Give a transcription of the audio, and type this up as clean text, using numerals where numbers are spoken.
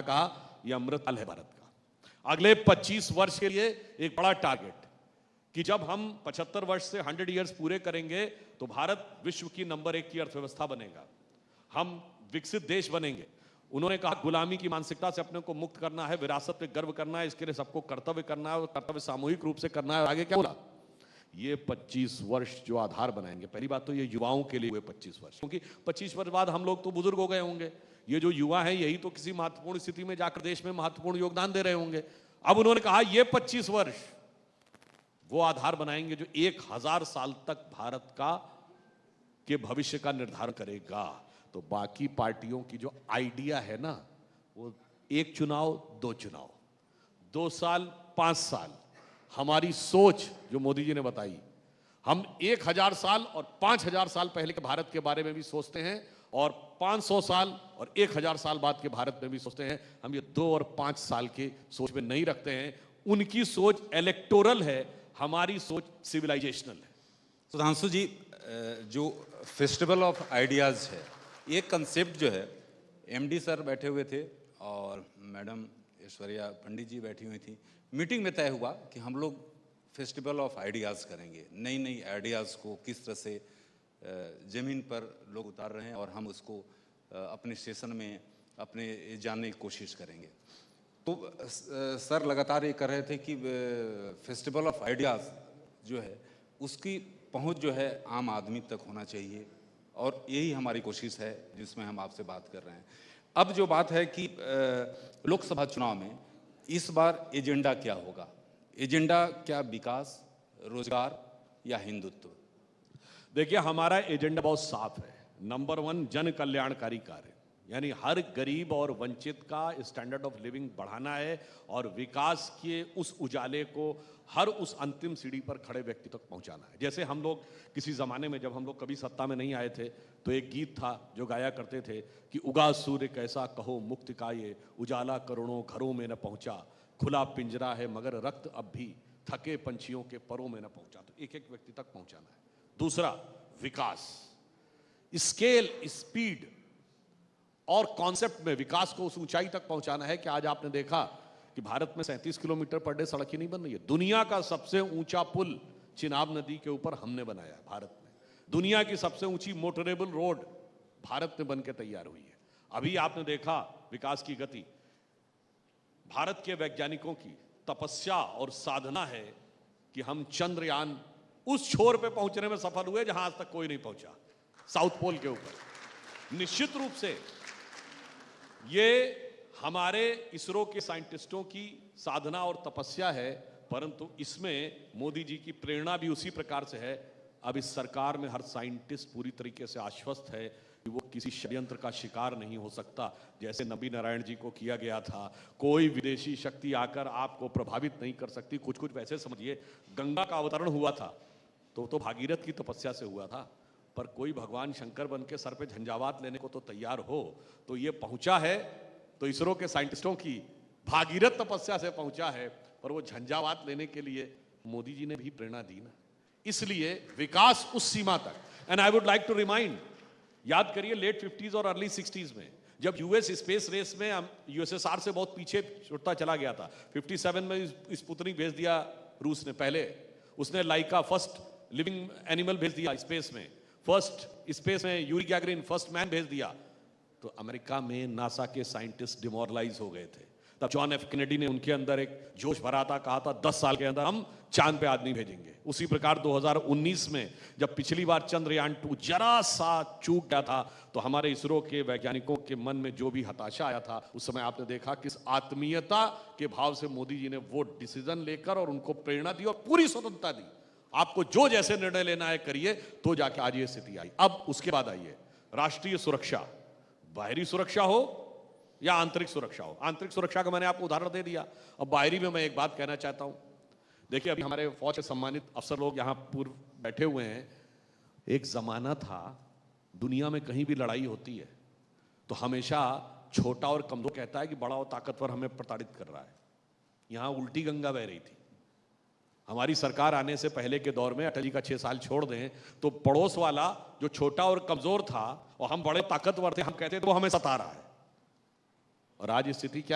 कहा यह अमृतकाल है भारत का। अगले 25 वर्ष के लिए एक बड़ा टारगेट कि जब हम 75 वर्ष से 100 इयर्स पूरे करेंगे तो भारत विश्व की नंबर 1 की अर्थव्यवस्था बनेगा, हम विकसित देश बनेंगे। उन्होंने कहा गुलामी की मानसिकता से अपने को मुक्त करना है, विरासत पे गर्व करना है, इसके लिए सबको कर्तव्य करना है और कर्तव्य सामूहिक रूप से करना है। और आगे क्या बोला? ये 25 वर्ष जो आधार बनाएंगे। पहली बात तो ये युवाओं के लिए हुए 25 वर्ष, क्योंकि 25 वर्ष बाद हम लोग तो बुजुर्ग हो गए होंगे। ये जो युवा हैं यही तो किसी महत्वपूर्ण स्थिति में जाकर देश में महत्वपूर्ण योगदान दे रहे होंगे। अब उन्होंने कहा ये 25 वर्ष वो आधार बनाएंगे जो 1000 साल तक भारत का के भविष्य का निर्धारण करेगा। तो बाकी पार्टियों की जो आइडिया है ना, वो 1 चुनाव 2 चुनाव, 2 साल 5 साल। हमारी सोच जो मोदी जी ने बताई, हम 1000 साल और 5000 साल पहले के भारत के बारे में भी सोचते हैं और 500 साल और 1000 साल बाद के भारत में भी सोचते हैं। हम ये 2 और 5 साल के सोच में नहीं रखते हैं। उनकी सोच इलेक्टोरल है, हमारी सोच सिविलाइजेशनल है। सुधांशु जी, जो फेस्टिवल ऑफ आइडियाज़ है, ये कंसेप्ट जो है, एमडी सर बैठे हुए थे और मैडम ऐश्वर्या पंडित जी बैठी हुई थी। मीटिंग में तय हुआ कि हम लोग फेस्टिवल ऑफ आइडियाज़ करेंगे। नई नई आइडियाज़ को किस तरह से ज़मीन पर लोग उतार रहे हैं और हम उसको अपने सेशन में अपने जानने की कोशिश करेंगे। तो सर लगातार ये कर रहे थे कि फेस्टिवल ऑफ आइडियाज़ जो है उसकी पहुंच जो है आम आदमी तक होना चाहिए और यही हमारी कोशिश है जिसमें हम आपसे बात कर रहे हैं। अब जो बात है कि लोकसभा चुनाव में इस बार एजेंडा क्या होगा? एजेंडा क्या विकास, रोजगार या हिंदुत्व? देखिए, हमारा एजेंडा बहुत साफ है। नंबर 1 जन कल्याणकारी कार्य, यानी हर गरीब और वंचित का स्टैंडर्ड ऑफ लिविंग बढ़ाना है और विकास के उस उजाले को हर उस अंतिम सीढ़ी पर खड़े व्यक्ति तक पहुंचाना है। जैसे हम लोग किसी ज़माने में, जब हम लोग कभी सत्ता में नहीं आए थे, तो एक गीत था जो गाया करते थे कि उगा सूर्य कैसा कहो मुक्ति का ये, उजाला करोड़ों घरों में न पहुंचा, खुला पिंजरा है मगर रक्त अब भी थके पंछियों के परों में न पहुंचा। तो एक एक व्यक्ति तक पहुंचाना है। दूसरा, विकास, स्केल, स्पीड और कॉन्सेप्ट में विकास को उस ऊंचाई तक पहुंचाना है कि आज आपने देखा कि भारत में 37 किलोमीटर पर डे सड़क ही नहीं बन रही है। दुनिया का सबसे ऊंचा पुल चिनाब नदी के ऊपर हमने बनाया है भारत में। दुनिया की सबसे ऊंची मोटरेबल रोड भारत में बनकर तैयार हुई है। अभी आपने देखा विकास की गति। भारत के वैज्ञानिकों की तपस्या और साधना है कि हम चंद्रयान उस छोर पे पहुंचने में सफल हुए जहां आज तक कोई नहीं पहुंचा, साउथ पोल के ऊपर। निश्चित रूप से ये हमारे इसरो के साइंटिस्टों की साधना और तपस्या है, परंतु इसमें मोदी जी की प्रेरणा भी उसी प्रकार से है। अब इस सरकार में हर साइंटिस्ट पूरी तरीके से आश्वस्त है कि वो किसी षड्यंत्र का शिकार नहीं हो सकता। जैसे नबी नारायण जी को किया गया था, कोई विदेशी शक्ति आकर आपको प्रभावित नहीं कर सकती। कुछ कुछ वैसे समझिए, गंगा का अवतरण हुआ था तो भागीरथ की तपस्या से हुआ था, पर कोई भगवान शंकर बन के सर पे झंझावात लेने को तो तैयार हो। तो ये पहुंचा है तो इसरो के साइंटिस्टों की भागीरथ तपस्या से पहुंचा है, पर वो झंझावात लेने के लिए मोदी जी ने भी प्रेरणा दी ना। इसलिए विकास उस सीमा तक। And I would like to remind, याद करिए लेट 50s और अर्ली 60s में जब यूएस स्पेस रेस में यूएसएसआर से बहुत पीछे छुटता चला गया था। 57 में स्पुतनिक भेज दिया रूस ने, पहले उसने लाइका फर्स्ट लिविंग एनिमल भेज दिया स्पेस में, फर्स्ट स्पेस में यूरी गैगरिन फर्स्ट मैन भेज दिया। तो अमेरिका में नासा के साइंटिस्ट डिमोरलाइज हो गए थे। तब जॉन एफ कैनेडी ने उनके अंदर एक जोश भरा था, कहा था 10 साल के अंदर हम चांद पे आदमी भेजेंगे। उसी प्रकार 2019 में जब पिछली बार चंद्रयान 2 जरा सा चूक गया था, तो हमारे इसरो के वैज्ञानिकों के मन में जो भी हताशा आया था, उस समय आपने देखा किस आत्मीयता के भाव से मोदी जी ने वो डिसीजन लेकर और उनको प्रेरणा दी और पूरी स्वतंत्रता दी। आपको जो जैसे निर्णय लेना है करिए, तो जाके आज ये स्थिति आई। अब उसके बाद आइए राष्ट्रीय सुरक्षा, बाहरी सुरक्षा हो या आंतरिक सुरक्षा हो। आंतरिक सुरक्षा का मैंने आपको उदाहरण दे दिया। अब बाहरी में मैं एक बात कहना चाहता हूं। देखिए, अभी हमारे फौज के सम्मानित अफसर लोग यहां पूर्व बैठे हुए हैं। एक जमाना था दुनिया में कहीं भी लड़ाई होती है तो हमेशा छोटा और कमजोर कहता है कि बड़ा और ताकतवर हमें प्रताड़ित कर रहा है। यहां उल्टी गंगा बह रही थी। हमारी सरकार आने से पहले के दौर में, अटल जी का 6 साल छोड़ दें, तो पड़ोस वाला जो छोटा और कमजोर था और हम बड़े ताकतवर थे, हम कहते थे वो हमें सता रहा है। और आज स्थिति क्या